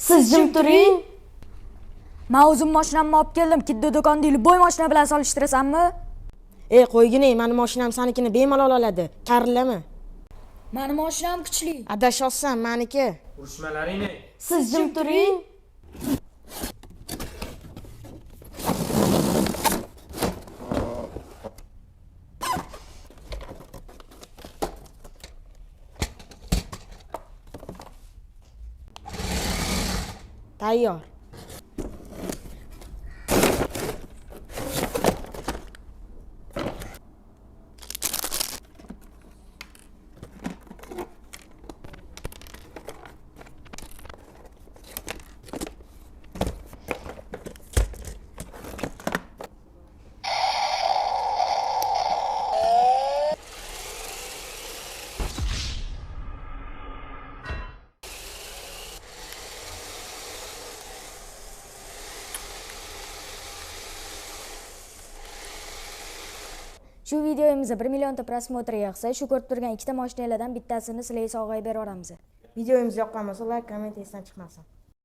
Siz jim turing. Men o'zim mashinamni olib keldim. Kiddi do'kondagi boy mashina bilan solishtirasanmi? Qo'ygin, meni mashinam senikini bemalol oladi. Qarillama. Meni mashinam kuchli. Adashossan, meniki. Urishmalaringni. Siz jim turing. Tayyor. Shu videoyimizda 1 millionta prosmotr yig'sa, shu ko'rib turgan ikkita mashinalardan bittasini sizlarga sovg'aga bera olamiz. Videomiz yoqqan bo'lsa, like, komment esdan chiqmasin.